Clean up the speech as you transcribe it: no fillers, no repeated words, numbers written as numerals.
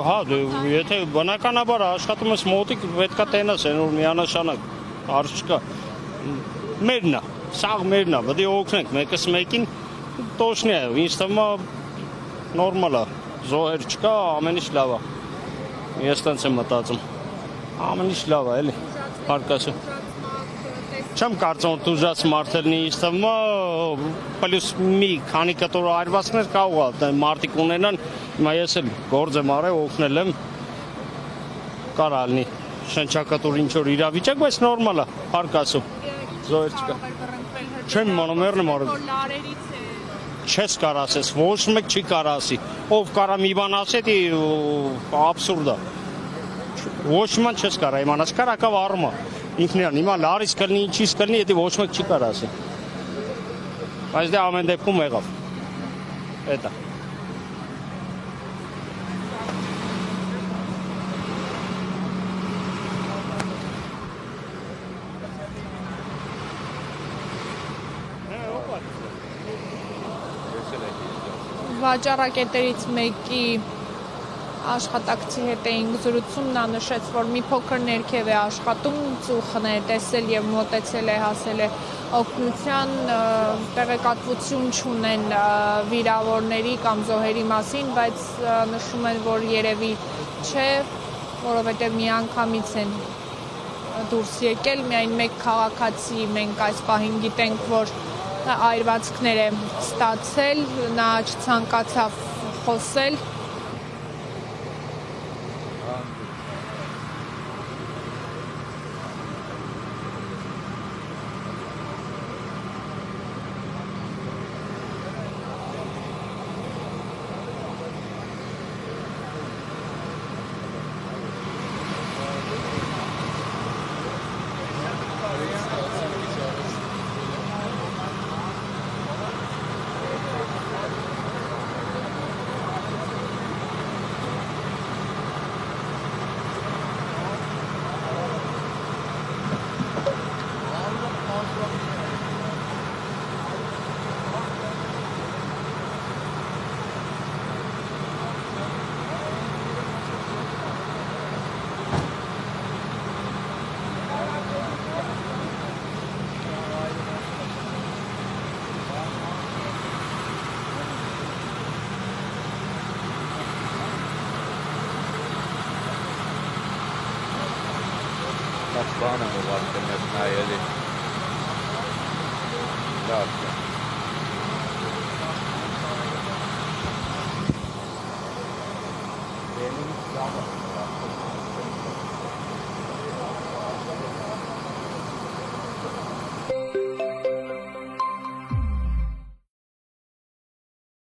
Հա, եթե բնականաբար աշխատում ես մոտիկ, պետք է տենաս, որ միանշանակ հարց չկա։ Մերն է, սաղ մերն է, պետք է օգնենք մեկս մեկին, տոշնի է, ինձ թվում է նորմալ է, զոհեր չկա, ամեն ինչ լավ է։ Ես տենց եմ մտածում։ Ամեն ինչ լավ է, էլի, հարկասը։ Չեմ կարծում, որ տուժած մարդ լինի, ինձ թվում է պլյուս մի քանի կտոր այրվածքներ կարող է մարդիկ ունենան, հիմա ես էլ գործ եմ արել, օգնել եմ, կարա լինի շնչակտոր ինչ-որ իրավիճակ, բայց նորմալ է, հարկասում, զոհեր չկա։ Չեմ իմանում, մերն եմ արել։ Չես կար ասես, ոչ մեկ չի կար ասի, ով կարա մի բան ասի, աբսուրդ է։ Ոչ ման չես կարա իմանաս, կարակավ առումա, ինքն իրան, հիմա լարից կլնի, ինչից կլնի, եթե ոչ մեկ չի կար ասի։ Բայց դե ամեն դեպքում եղավ, էդ է։ Վաճառակետերից մեկի աշխատակցի հետ էինք զրուցում, նա նշեց, որ մի փոքր ներքև է աշխատում, ծուխն է տեսել եւ մոտեցել է, հասել է օգնության, տեղեկատվություն չունեն վիրավորների կամ զոհերի մասին, բայց նշում են, որ երևի չէ, որովհետեւ միանգամից են դուրս եկել, միայն մեկ քաղաքացի մենք այս պահին գիտենք, որ այրվածքներ է ստացել, նա չցանկացավ խոսել։ Բանը մոզարկել ես նայելի լավ է։